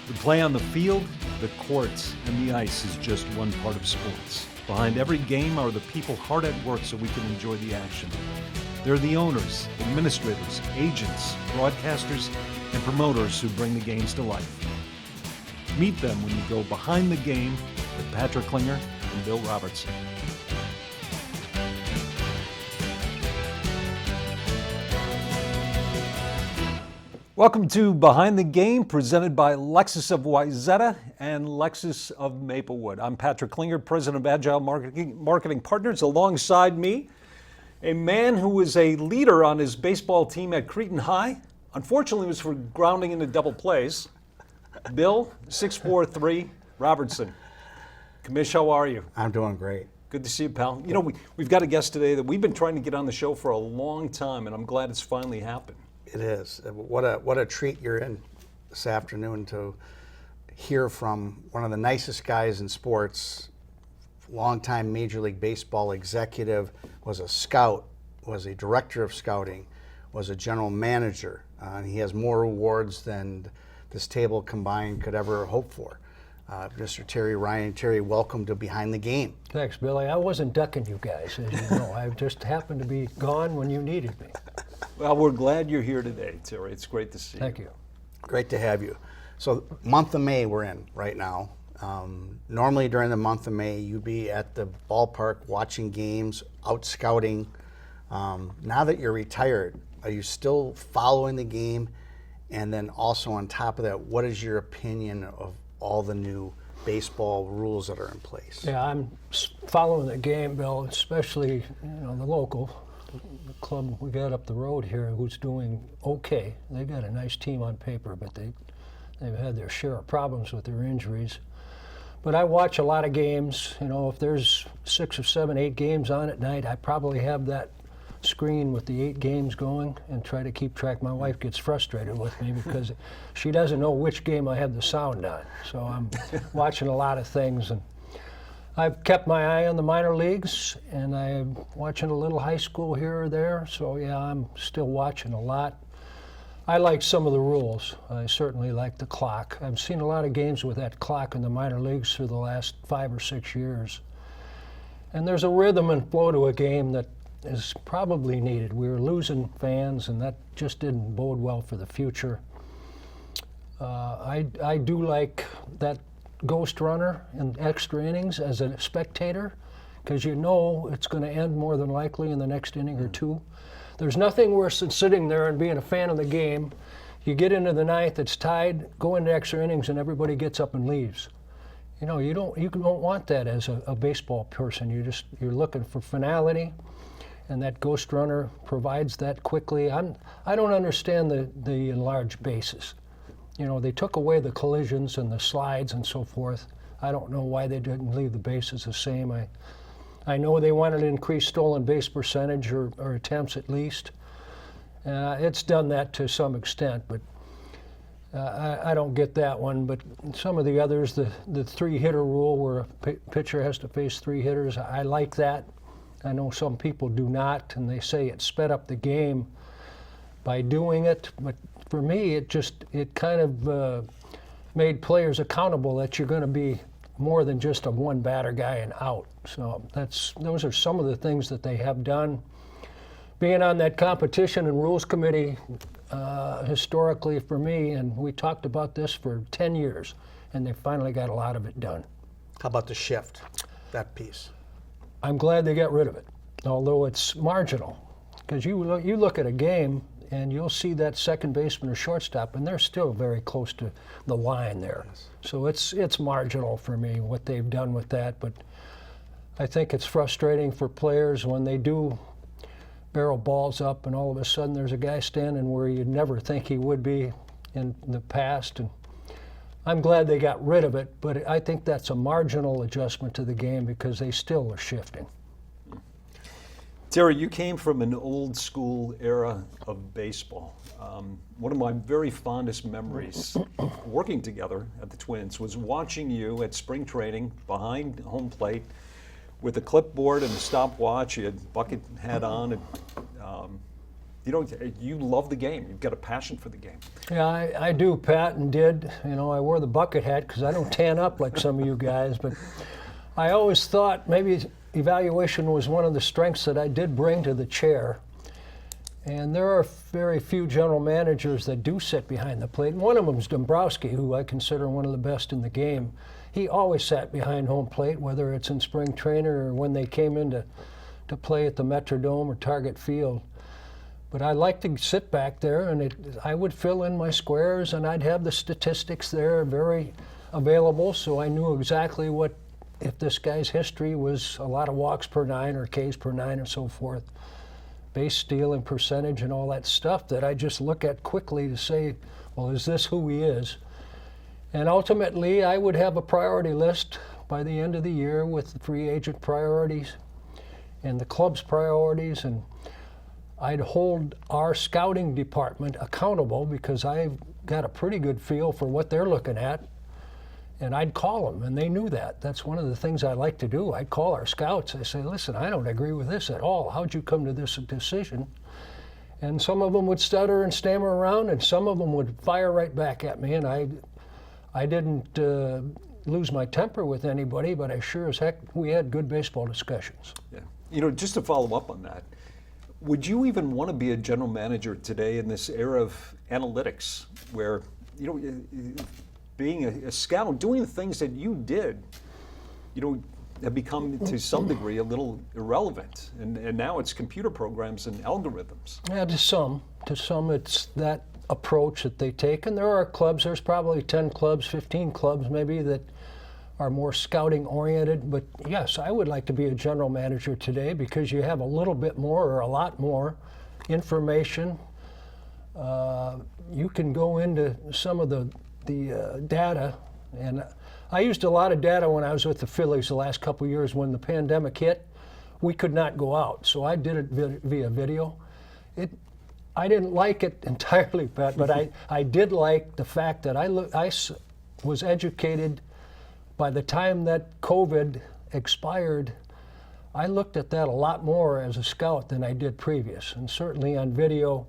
The play on the field, the courts, and the ice is just one part of sports. Behind every game are the people hard at work so we can enjoy the action. They're the owners, administrators, agents, broadcasters, and promoters who bring the games to life. Meet them when you go behind the game with Patrick Klinger and Bill Robertson. Welcome to Behind the Game, presented by Lexus of Wayzata and Lexus of Maplewood. I'm Patrick Klinger, president of Agile Marketing Partners. Alongside me, a man who was a leader on his baseball team at Cretin High. Unfortunately, was for grounding into double plays. Bill, 6'4" Robertson. Commish, how are you? I'm doing great. Good to see you, pal. You know, we've got a guest today that we've been trying to get on the show for a long time, and I'm glad it's finally happened. It is. What a treat you're in this afternoon to hear from one of the nicest guys in sports, longtime Major League Baseball executive, was a scout, was a director of scouting, was a general manager. He has more awards than this table combined could ever hope for. Mr. Terry Ryan. Terry, welcome to Behind the Game. Thanks, Billy. I wasn't ducking you guys, as you know. I just happened to be gone when you needed me. Well, we're glad you're here today, Terry. It's great to see you. Thank you. Great to have you. So, month of May we're in right now. Normally during the month of May, you'd be at the ballpark watching games, out scouting. Now that you're retired, are you still following the game? And then also on top of that, what is your opinion of all the new baseball rules that are in place? Yeah, I'm following the game, Bill, especially the local the club we got up the road here, who's doing okay. They got a nice team on paper, but they've had their share of problems with their injuries. But I watch a lot of games. If there's 6 or 7, 8 games on at night, I probably have that screen with the 8 games going and try to keep track. My wife gets frustrated with me because she doesn't know which game I have the sound on. So I'm watching a lot of things, and I've kept my eye on the minor leagues, and I'm watching a little high school here or there. So yeah, I'm still watching a lot. I like some of the rules. I certainly like the clock. I've seen a lot of games with that clock in the minor leagues for the last 5 or 6 years. And there's a rhythm and flow to a game that is probably needed. We were losing fans, and that just didn't bode well for the future. I do like that ghost runner in extra innings as a spectator, because it's going to end more than likely in the next inning or two. There's nothing worse than sitting there and being a fan of the game. You get into the ninth, it's tied, go into extra innings, and everybody gets up and leaves. You don't want that as a baseball person. You're looking for finality, and that ghost runner provides that quickly. I don't understand the enlarged bases. They took away the collisions and the slides and so forth. I don't know why they didn't leave the bases the same. I know they wanted to increase stolen base percentage or attempts at least. It's done that to some extent, but I don't get that one. But some of the others, the 3-hitter rule where a pitcher has to face 3 hitters, I like that. I know some people do not, and they say it sped up the game by doing it. But for me, it kind of made players accountable that you're going to be more than just a one-batter guy and out. So those are some of the things that they have done. Being on that competition and rules committee historically for me, and we talked about this for 10 years, and they finally got a lot of it done. How about the shift, that piece? I'm glad they got rid of it, although it's marginal. Because you look at a game, and you'll see that second baseman or shortstop, and they're still very close to the line there. Yes. So it's marginal for me what they've done with that, but I think it's frustrating for players when they do barrel balls up and all of a sudden there's a guy standing where you'd never think he would be in the past. And I'm glad they got rid of it, but I think that's a marginal adjustment to the game because they still are shifting. Terry, you came from an old school era of baseball. One of my very fondest memories working together at the Twins was watching you at spring training behind home plate with a clipboard and a stopwatch. You had bucket hat on, and You love the game. You've got a passion for the game. Yeah, I do, Pat, and did. I wore the bucket hat because I don't tan up like some of you guys, but I always thought maybe evaluation was one of the strengths that I did bring to the chair. And there are very few general managers that do sit behind the plate. And one of them is Dombrowski, who I consider one of the best in the game. He always sat behind home plate, whether it's in spring training or when they came in to play at the Metrodome or Target Field. But I like to sit back there, and I would fill in my squares, and I'd have the statistics there very available, so I knew exactly if this guy's history was a lot of walks per nine or Ks per nine or so forth, base stealing percentage and all that stuff that I just look at quickly to say, well, is this who he is? And ultimately, I would have a priority list by the end of the year with the free agent priorities and the club's priorities, and I'd hold our scouting department accountable because I've got a pretty good feel for what they're looking at, and I'd call them, and they knew that. That's one of the things I like to do. I'd call our scouts. I say, listen, I don't agree with this at all. How'd you come to this decision? And some of them would stutter and stammer around, and some of them would fire right back at me, and I didn't lose my temper with anybody, but I sure as heck, we had good baseball discussions. Yeah. Just to follow up on that, would you even want to be a general manager today in this era of analytics where, being a scout, doing the things that you did, have become to some degree a little irrelevant, and now it's computer programs and algorithms? Yeah, to some it's that approach that they take, and there are clubs, there's probably 10 clubs, 15 clubs maybe that are more scouting oriented, but yes, I would like to be a general manager today because you have a little bit more or a lot more information. You can go into some of the data, and I used a lot of data when I was with the Phillies the last couple of years. When the pandemic hit, we could not go out, so I did it via video. I didn't like it entirely, Pat, but I did like the fact that I was educated. By the time that COVID expired, I looked at that a lot more as a scout than I did previous, and certainly on video.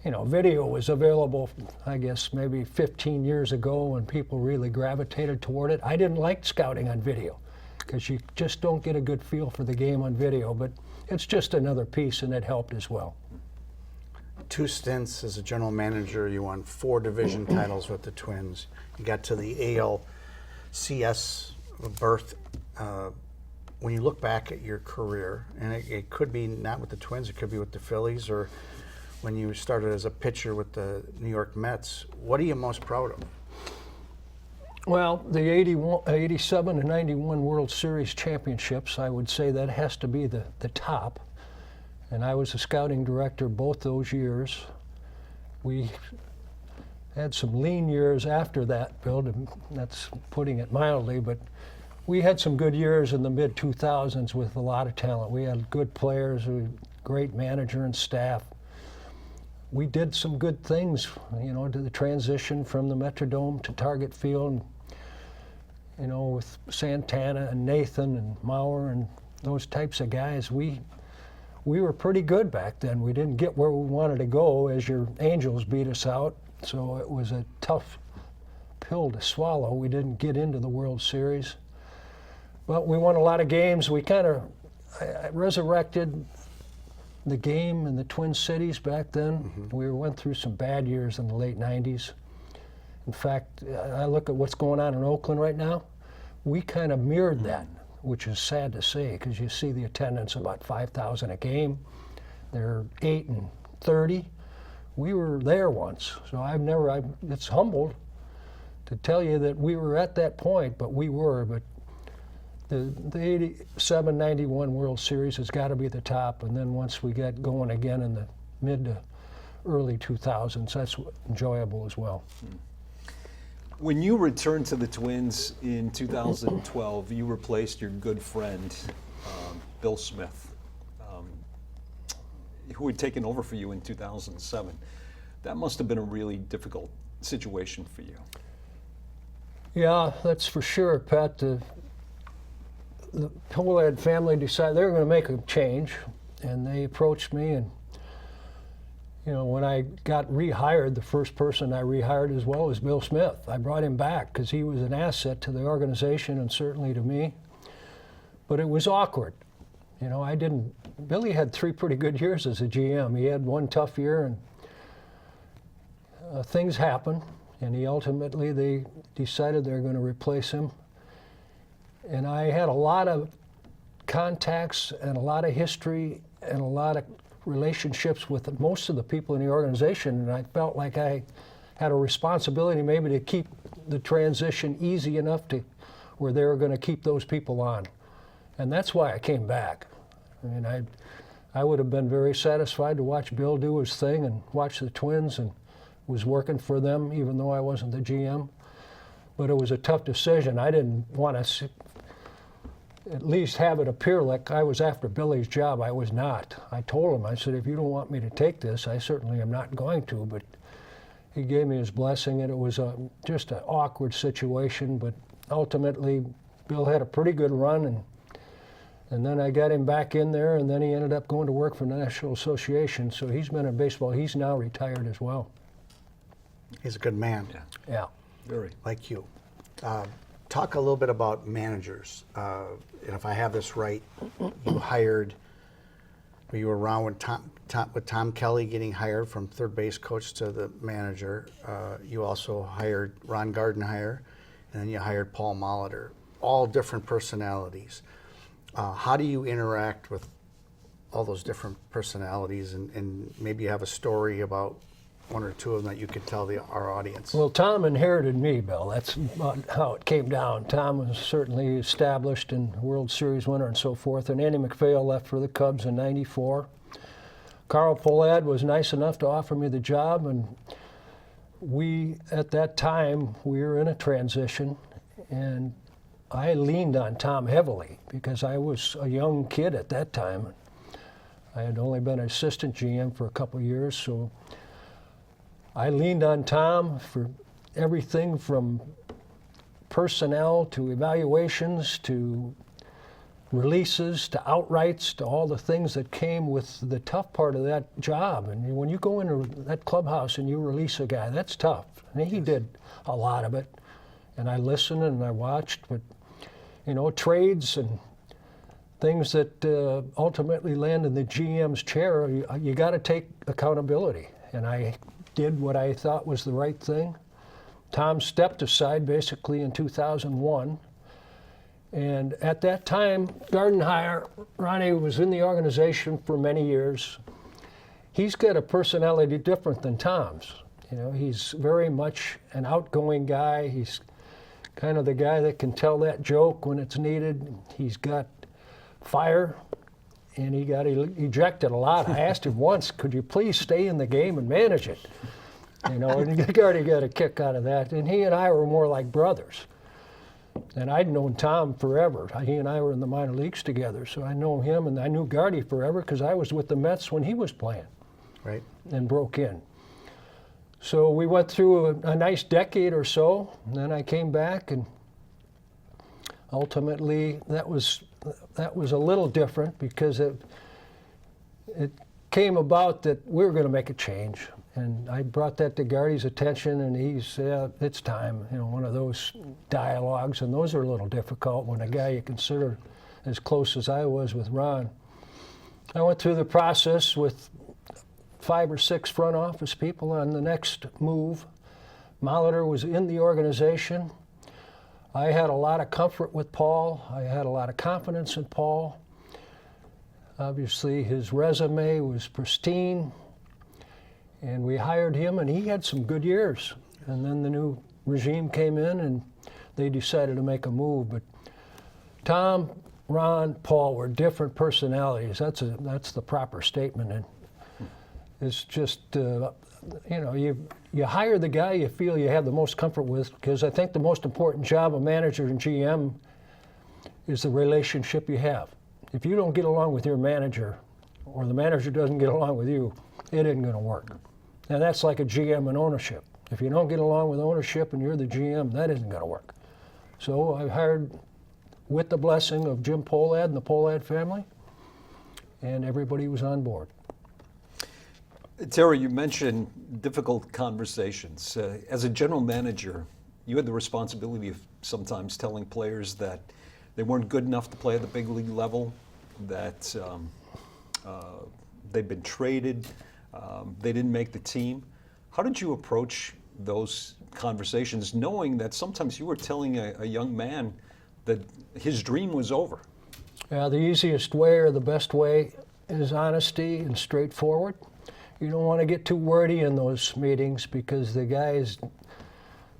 Video was available, I guess, maybe 15 years ago when people really gravitated toward it. I didn't like scouting on video because you just don't get a good feel for the game on video, but it's just another piece, and it helped as well. 2 stints as a general manager. You won 4 division titles with the Twins. You got to the ALCS berth. When you look back at your career, and it could be not with the Twins, it could be with the Phillies, or when you started as a pitcher with the New York Mets, what are you most proud of? Well, the 87 and 91 World Series championships, I would say that has to be the top. And I was a scouting director both those years. We had some lean years after that, Bill, that's putting it mildly, but we had some good years in the mid-2000s with a lot of talent. We had good players, a great manager and staff. We did some good things, to the transition from the Metrodome to Target Field, with Santana and Nathan and Maurer and those types of guys. We were pretty good back then. We didn't get where we wanted to go as your Angels beat us out, so it was a tough pill to swallow. We didn't get into the World Series. But we won a lot of games. We kind of resurrected the game in the Twin Cities back then. Mm-hmm. We went through some bad years in the late 90s. In fact, I look at what's going on in Oakland right now. We kind of mirrored that, which is sad to say, because you see the attendance about 5,000 a game. They're 8 and 30. We were there once, so it's humbled to tell you that we were at that point, but we were. But the 87-91 World Series has got to be the top, and then once we get going again in the mid to early 2000s, that's enjoyable as well. When you returned to the Twins in 2012, you replaced your good friend, Bill Smith, who had taken over for you in 2007. That must have been a really difficult situation for you. Yeah, that's for sure, Pat. The Pohlad family decided they were going to make a change, and they approached me, and You know, when I got rehired, the first person I rehired as well was Bill Smith. I brought him back because he was an asset to the organization and certainly to me. But it was awkward. You know, Billy had 3 pretty good years as a GM. He had 1 tough year, and things happened. And they decided they're going to replace him. And I had a lot of contacts and a lot of history and a lot of relationships with most of the people in the organization, and I felt like I had a responsibility maybe to keep the transition easy enough to where they were going to keep those people on. And that's why I came back. I mean, I would have been very satisfied to watch Bill do his thing and watch the Twins, and was working for them even though I wasn't the GM. But it was a tough decision. I didn't want to at least have it appear like I was after Billy's job. I was not. I told him, I said, if you don't want me to take this, I certainly am not going to. But he gave me his blessing, and it was just an awkward situation. But ultimately, Bill had a pretty good run, and then I got him back in there, and then he ended up going to work for the National Association. So he's been in baseball. He's now retired as well. He's a good man. Yeah. Very. Like you. Talk a little bit about managers. If I have this right, you were around when Tom Kelly getting hired from third base coach to the manager. You also hired Ron Gardenhire, and then you hired Paul Molitor. All different personalities. How do you interact with all those different personalities, and maybe you have a story about 1 or 2 of them that you could tell our audience? Well, Tom inherited me, Bill. That's about how it came down. Tom was certainly established and World Series winner and so forth. And Andy MacPhail left for the Cubs in '94. Carl Pohlad was nice enough to offer me the job, and at that time, we were in a transition, and I leaned on Tom heavily because I was a young kid at that time. I had only been an assistant GM for a couple of years, so I leaned on Tom for everything from personnel to evaluations to releases to outrights to all the things that came with the tough part of that job. And when you go into that clubhouse and you release a guy, that's tough. And he did a lot of it. And I listened and I watched, but you know, trades and things that ultimately land in the GM's chair, you got to take accountability. And I did what I thought was the right thing. Tom stepped aside basically in 2001. And at that time, Gardenhire, Ronnie was in the organization for many years. He's got a personality different than Tom's. You know, he's very much an outgoing guy. He's kind of the guy that can tell that joke when it's needed. He's got fire, and he got ejected a lot. I asked him once, could you please stay in the game and manage it? You know, and Gardy got a kick out of that. And he and I were more like brothers. And I'd known Tom forever. He and I were in the minor leagues together, so I know him, and I knew Gardy forever because I was with the Mets when he was playing. Right. And broke in. So we went through a nice decade or so, and then I came back, and ultimately that was a little different because it came about that we were going to make a change. And I brought that to Gardy's attention, and he said, it's time, you know, one of those dialogues. And those are a little difficult when a guy you consider as close as I was with Ron. I went through the process with 5 or 6 front office people on the next move. Molitor was in the organization. I had a lot of comfort with Paul. I had a lot of confidence in Paul. Obviously, his resume was pristine. And we hired him, and he had some good years. And then the new regime came in, and they decided to make a move. But Tom, Ron, Paul were different personalities. That's the proper statement. And it's just, you know, you hire the guy you feel you have the most comfort with, because I think the most important job of manager and GM is the relationship you have. If you don't get along with your manager, or the manager doesn't get along with you, it isn't going to work. And that's like a GM and ownership. If you don't get along with ownership and you're the GM, that isn't going to work. So I hired with the blessing of Jim Pohlad and the Pohlad family, and everybody was on board. Terry, you mentioned difficult conversations. As a general manager, you had the responsibility of sometimes telling players that they weren't good enough to play at the big league level, that they'd been traded, they didn't make the team. How did you approach those conversations, knowing that sometimes you were telling a young man that his dream was over? The easiest way or the best way is honesty and straightforward. You don't want to get too wordy in those meetings because the guys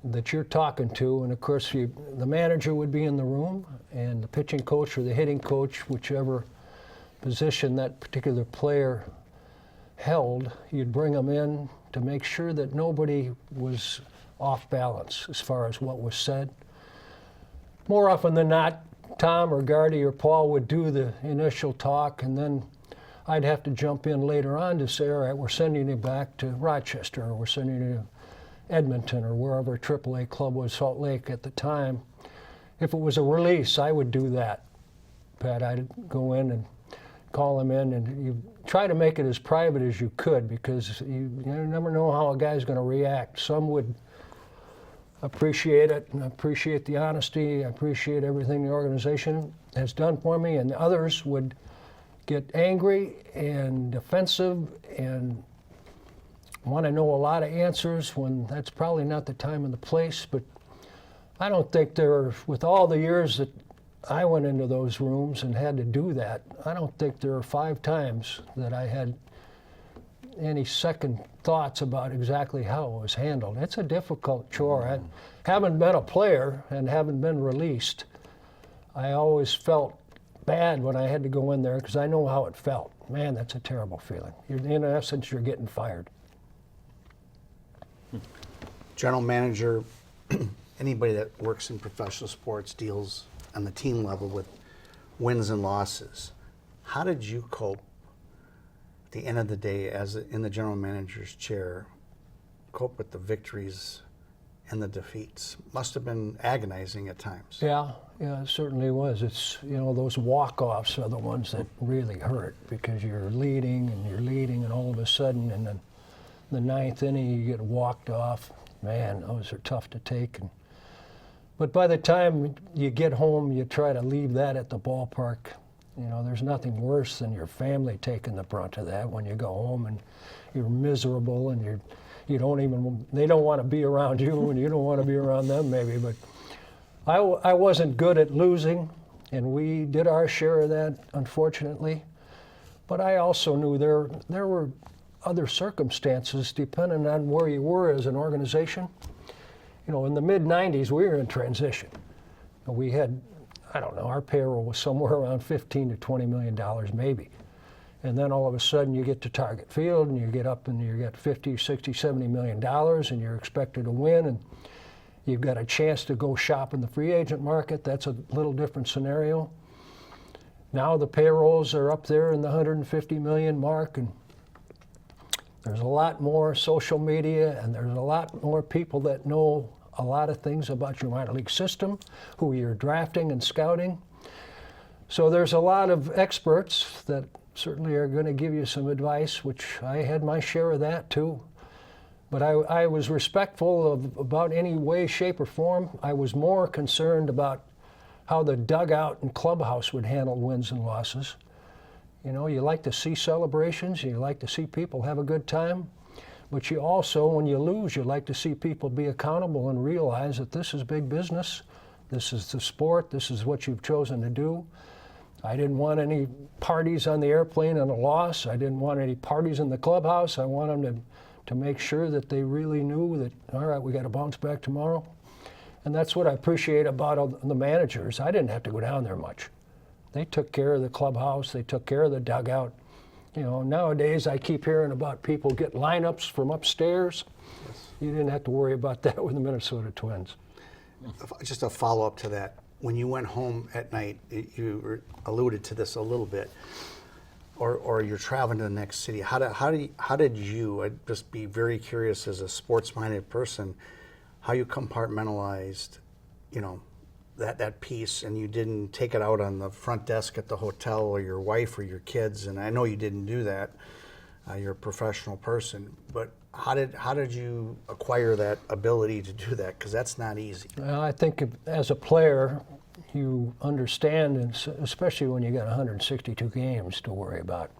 that you're talking to, and of course the manager would be in the room, and the pitching coach or the hitting coach, whichever position that particular player held, you'd bring them in to make sure that nobody was off balance as far as what was said. More often than not, Tom or Gardy or Paul would do the initial talk, and then I'd have to jump in later on to say, all right, we're sending you back to Rochester, or we're sending you to Edmonton, or wherever AAA club was, Salt Lake at the time. If it was a release, I would do that, Pat. I'd go in and call them in, and you try to make it as private as you could, because you never know how a guy's going to react. Some would appreciate it and appreciate the honesty, appreciate everything the organization has done for me, and others would get angry and defensive and want to know a lot of answers when that's probably not the time and the place. But I don't think there, with all the years that I went into those rooms and had to do that, I don't think there are 5 times that I had any second thoughts about exactly how it was handled. It's a difficult chore. I haven't been a player and haven't been released. I always felt bad when I had to go in there because I know how it felt. Man, that's a terrible feeling. In essence, you're getting fired. General manager, anybody that works in professional sports deals on the team level with wins and losses. How did you cope at the end of the day as in the general manager's chair, cope with the victories and the defeats? Must have been agonizing at times. Yeah, it certainly was. It's, those walk-offs are the ones that really hurt, because you're leading and all of a sudden in the 9th inning you get walked off. Man, those are tough to take. But by the time you get home, you try to leave that at the ballpark. There's nothing worse than your family taking the brunt of that when you go home and you're miserable and they don't want to be around you and you don't want to be around them maybe. But I wasn't good at losing, and we did our share of that, unfortunately. But I also knew there were other circumstances depending on where you were as an organization. In the mid-'90s, we were in transition. We had, I don't know, our payroll was somewhere around $15 to $20 million maybe. And then all of a sudden you get to Target Field and you get up and you got $50, $60, $70 million and you're expected to win, and you've got a chance to go shop in the free agent market. That's a little different scenario. Now the payrolls are up there in the 150 million mark, and there's a lot more social media, and there's a lot more people that know a lot of things about your minor league system, who you're drafting and scouting. So there's a lot of experts that certainly are going to give you some advice, which I had my share of that too. But I was respectful about any way, shape, or form. I was more concerned about how the dugout and clubhouse would handle wins and losses. You like to see celebrations, you like to see people have a good time, but you also, when you lose, you like to see people be accountable and realize that this is big business, this is the sport, this is what you've chosen to do. I didn't want any parties on the airplane on a loss. I didn't want any parties in the clubhouse. I want them to make sure that they really knew that, all right, we got to bounce back tomorrow. And that's what I appreciate about the managers. I didn't have to go down there much. They took care of the clubhouse. They took care of the dugout. Nowadays I keep hearing about people get lineups from upstairs. Yes. You didn't have to worry about that with the Minnesota Twins. Just a follow-up to that. When you went home at night, you alluded to this a little bit, or you're traveling to the next city. How did you? I'd just be very curious as a sports-minded person, how you compartmentalized, that piece, and you didn't take it out on the front desk at the hotel or your wife or your kids. And I know you didn't do that. You're a professional person, but how did you acquire that ability to do that? Because that's not easy. Well, I think as a player, you understand, and especially when you got 162 games to worry about.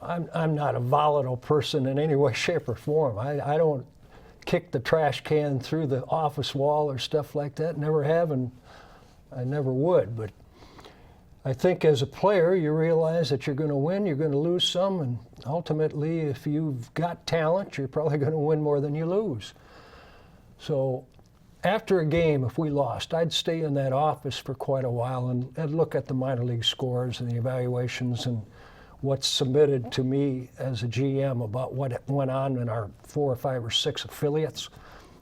I'm not a volatile person in any way, shape, or form. I don't kick the trash can through the office wall or stuff like that. Never have, and I never would. But I think as a player, you realize that you're going to win, you're going to lose some, and ultimately, if you've got talent, you're probably going to win more than you lose. So after a game, if we lost, I'd stay in that office for quite a while and look at the minor league scores and the evaluations and what's submitted to me as a GM about what went on in our 4 or 5 or 6 affiliates.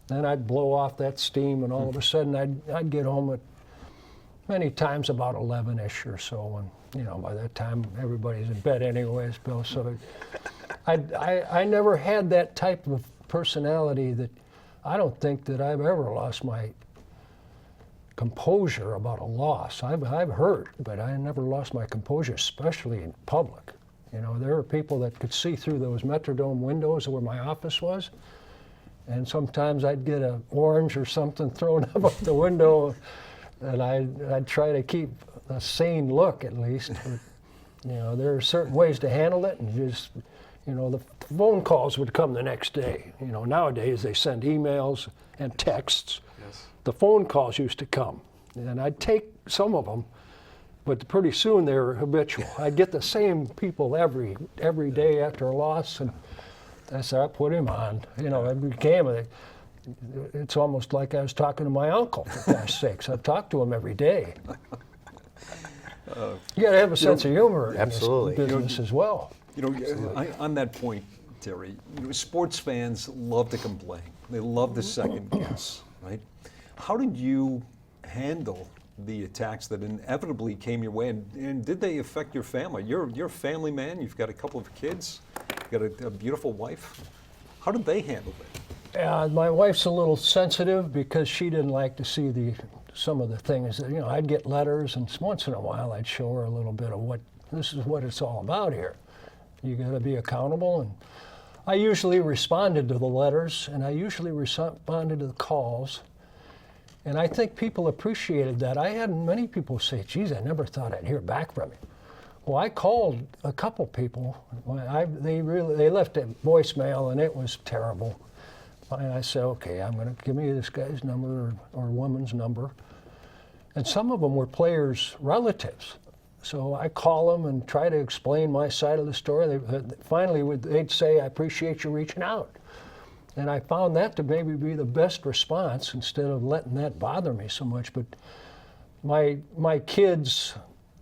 Then I'd blow off that steam, and all of a sudden I'd get home at many times about 11-ish or so, and by that time everybody's in bed anyways, Bill. So I never had that type of personality that I don't think that I've ever lost my composure about a loss. I've hurt, but I never lost my composure, especially in public. There were people that could see through those Metrodome windows where my office was, and sometimes I'd get an orange or something thrown up the window, and I'd try to keep a sane look at least. But, there are certain ways to handle it, and just, the phone calls would come the next day. Nowadays they send emails and texts. Yes. The phone calls used to come, and I'd take some of them, but pretty soon they were habitual. I'd get the same people every day after a loss, and that's how I put him on. It became it's almost like I was talking to my uncle, for God's sakes. I talk to him every day. You got to have a sense of humor absolutely. in this business as well. On that point, Terry, sports fans love to complain. They love to second guess, right? How did you handle the attacks that inevitably came your way, and did they affect your family? You're a family man. You've got a couple of kids. You've got a beautiful wife. How did they handle it? My wife's a little sensitive because she didn't like to see some of the things that, I'd get letters, and once in a while I'd show her a little bit of this is what it's all about here. You got to be accountable, and I usually responded to the letters, and I usually responded to the calls, and I think people appreciated that. I had many people say, geez, I never thought I'd hear back from you. Well, I called a couple people. They left a voicemail, and it was terrible. And I said, okay, I'm going to give me this guy's number or woman's number. And some of them were players' relatives. So I call them and try to explain my side of the story. Finally, they'd say, I appreciate you reaching out. And I found that to maybe be the best response instead of letting that bother me so much. But my kids,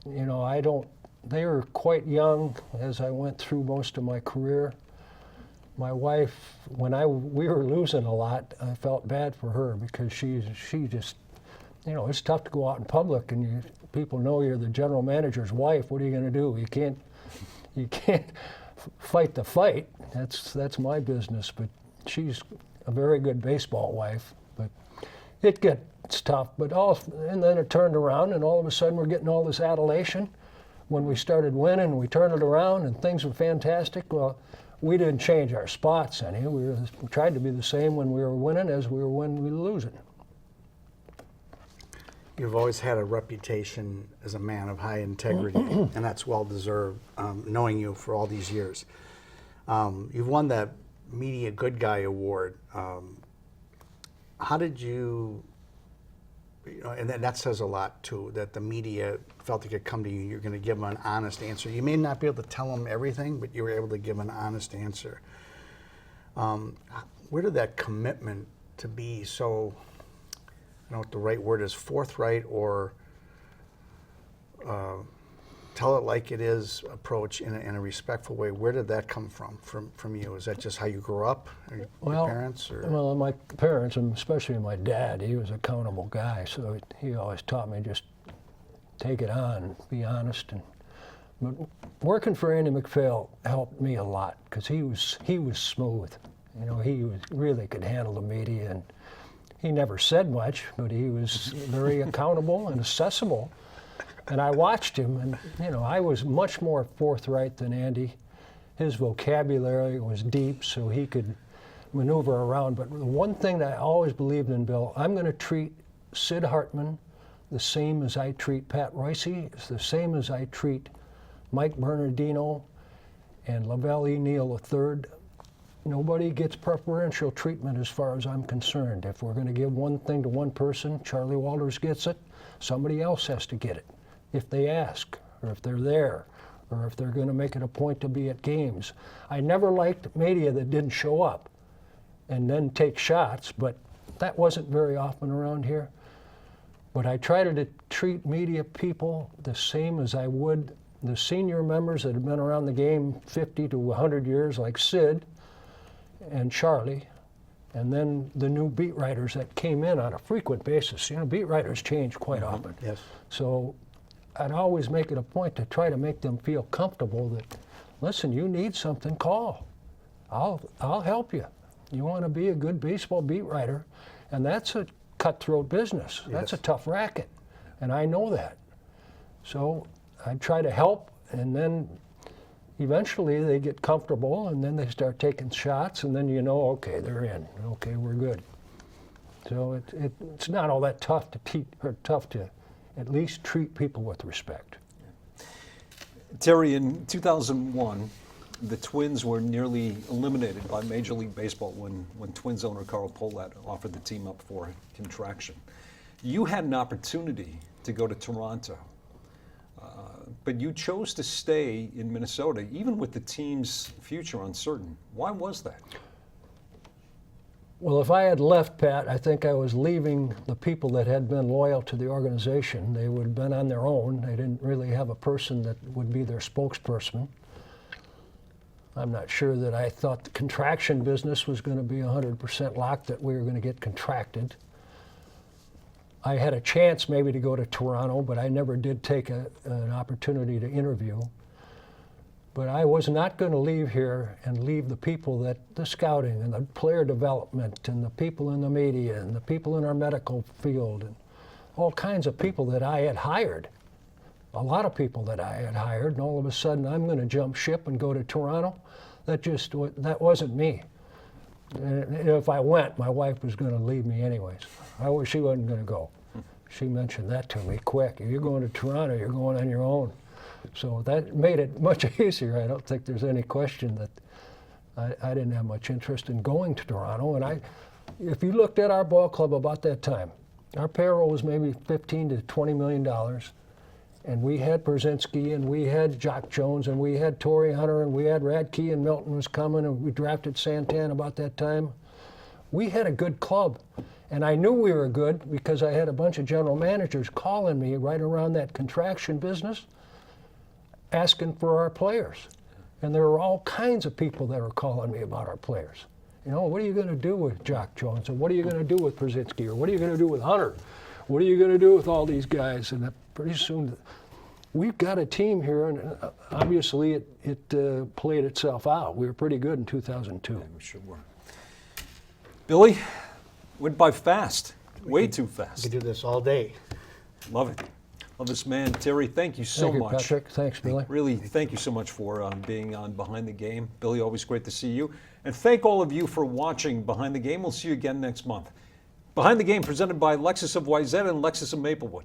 they were quite young as I went through most of my career. My wife, when we were losing a lot, I felt bad for her because she just, it's tough to go out in public and people know you're the general manager's wife. What are you going to do? You can't fight the fight. That's my business. But she's a very good baseball wife. But it gets tough. And then it turned around, and all of a sudden we're getting all this adulation. When we started winning, we turned it around, and things were fantastic. Well, we didn't change our spots any. We tried to be the same when we were winning as we were when we were losing. You've always had a reputation as a man of high integrity, and that's well deserved, knowing you for all these years. You've won that Media Good Guy Award. How did you, and that says a lot too, that the media felt they could come to you, you're going to give them an honest answer. You may not be able to tell them everything, but you were able to give an honest answer. Where did that commitment to be so, I don't know what the right word is, forthright or tell it like it is approach in a respectful way, where did that come from you? Is that just how you grew up, or your parents? Or? Well, my parents, and especially my dad, he was an accountable guy, so he always taught me just take it on, be honest. But working for Andy MacPhail helped me a lot because he was smooth. He really could handle the media, and he never said much, but he was very accountable and accessible. And I watched him, and I was much more forthright than Andy. his vocabulary was deep, so he could maneuver around. But the one thing that I always believed in, Bill, I'm going to treat Sid Hartman the same as I treat Pat Royce. It's the same as I treat Mike Bernardino and Lavelle E. Neal III. Nobody gets preferential treatment as far as I'm concerned. If we're going to give one thing to one person, Charlie Walters gets it, somebody else has to get it. If they ask, or if they're there, or if they're going to make it a point to be at games. I never liked media that didn't show up and then take shots, but that wasn't very often around here. But I try to treat media people the same as I would the senior members that have been around the game 50 to 100 years, like Sid and Charlie, and then the new beat writers that came in on a frequent basis. You know, beat writers change quite often. Yes. So I'd always make it a point to try to make them feel comfortable that, listen, you need something, call. I'll help you. You want to be a good baseball beat writer, and that's a cutthroat business. That's a tough racket, and I know that. So I try to help, and then eventually they get comfortable, and then they start taking shots, and then you know, okay, they're in. Okay, we're good. So it's not all that tough to at least treat people with respect. Terry, in 2001, the Twins were nearly eliminated by Major League Baseball when Twins owner Carl Pohlad offered the team up for contraction. You had an opportunity to go to Toronto, but you chose to stay in Minnesota, even with the team's future uncertain. Why was that? Well, if I had left, Pat, I think I was leaving the people that had been loyal to the organization. They would have been on their own. They didn't really have a person that would be their spokesperson. I'm not sure that I thought the contraction business was going to be 100% locked, that we were going to get contracted. I had a chance maybe to go to Toronto, but I never did take an opportunity to interview. But I was not going to leave here and leave the people that, the scouting and the player development and the people in the media and the people in our medical field and all kinds of people that I had hired. A lot of people that I had hired, and all of a sudden I'm going to jump ship and go to Toronto. That wasn't me. And if I went, my wife was going to leave me anyways. She wasn't going to go. She mentioned that to me quick. If you're going to Toronto, you're going on your own. So that made it much easier. I don't think there's any question that I didn't have much interest in going to Toronto. And if you looked at our ball club about that time, our payroll was maybe $15 to $20 million. And we had Brzezinski, and we had Jock Jones, and we had Torrey Hunter, and we had Radke, and Milton was coming, and we drafted Santan about that time. We had a good club, and I knew we were good because I had a bunch of general managers calling me right around that contraction business, asking for our players. And there were all kinds of people that were calling me about our players. You know, what are you going to do with Jock Jones, and what are you going to do with Brzezinski, or what are you going to do with Hunter? What are you going to do with all these guys? And pretty soon, we've got a team here, and obviously it played itself out. We were pretty good in 2002. Yeah, we sure were. Billy, went by fast, way too fast. We could do this all day. Love it. Love this man. Terry, thank you so Thank you, much. Patrick. Thanks, Billy. Really, thank you so much for being on Behind the Game. Billy, always great to see you. And thank all of you for watching Behind the Game. We'll see you again next month. Behind the Game presented by Lexus of Wayzata and Lexus of Maplewood.